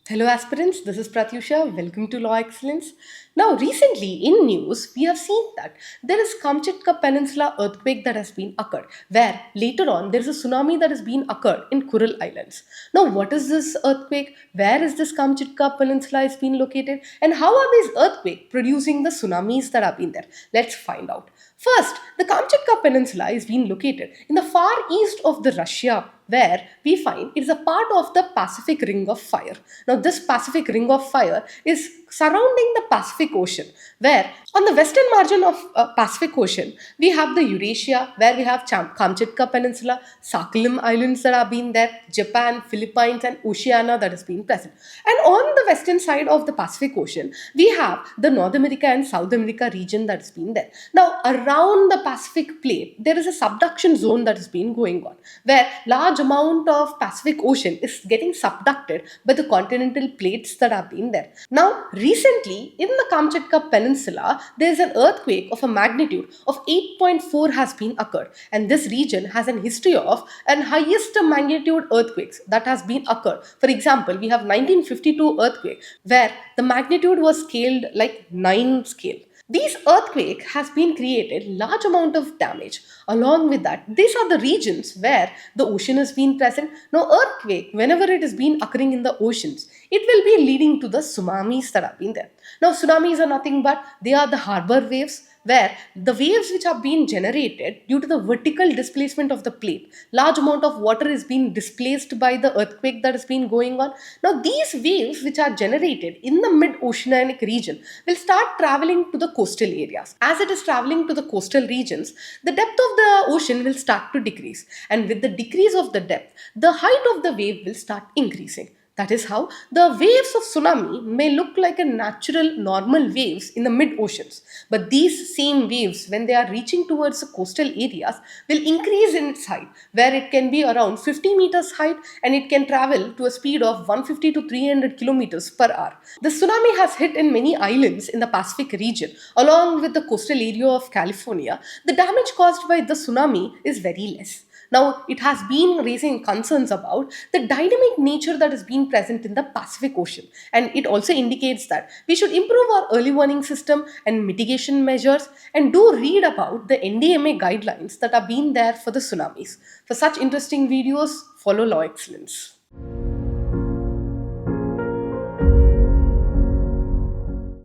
Hello, aspirants. This is Pratyusha. Welcome to Law Excellence. Now, recently in news, we have seen that there is Kamchatka Peninsula earthquake that has been occurred, where later on there is a tsunami that has been occurred in Kuril Islands. Now, what is this earthquake? Where is this Kamchatka Peninsula is being located? And how are these earthquakes producing the tsunamis that have been there? Let's find out. First, the Kamchatka Peninsula is being located in the far east of the Russia, where we find it is a part of the Pacific Ring of Fire. Now, this Pacific Ring of Fire is surrounding the Pacific Ocean, where on the western margin of Pacific Ocean, we have the Eurasia, where we have Kamchatka Peninsula, Sakhalin Islands that have been there, Japan, Philippines, and Oceania that has been present. And on the western side of the Pacific Ocean, we have the North America and South America region that has been there. Now, around the Pacific plate, there is a subduction zone that has been going on, where large amount of Pacific Ocean is getting subducted by the continental plates that have been there. Now, recently in the Kamchatka Peninsula, there is an earthquake of a magnitude of 8.4 has been occurred, and this region has an history of an highest magnitude earthquakes that has been occurred. For example, we have 1952 earthquake where the magnitude was scaled like 9 scale. These earthquake has been created large amount of damage. Along with that, these are the regions where the ocean has been present. Now, earthquake, whenever it has been occurring in the oceans, it will be leading to the tsunamis that have been there. Now, tsunamis are nothing but they are the harbor waves, where the waves which are being generated due to the vertical displacement of the plate, large amount of water is being displaced by the earthquake that has been going on. Now, these waves which are generated in the mid-oceanic region will start traveling to the coastal areas. As it is traveling to the coastal regions, the depth of the ocean will start to decrease, and with the decrease of the depth, the height of the wave will start increasing. That is how the waves of tsunami may look like a natural normal waves in the mid oceans. But these same waves, when they are reaching towards the coastal areas, will increase in its height, where it can be around 50 meters height and it can travel to a speed of 150 to 300 kilometers per hour. The tsunami has hit in many islands in the Pacific region, along with the coastal area of California. The damage caused by the tsunami is very less. Now, it has been raising concerns about the dynamic nature that has been present in the Pacific Ocean. And it also indicates that we should improve our early warning system and mitigation measures, and do read about the NDMA guidelines that are being there for the tsunamis. For such interesting videos, follow Law Excellence.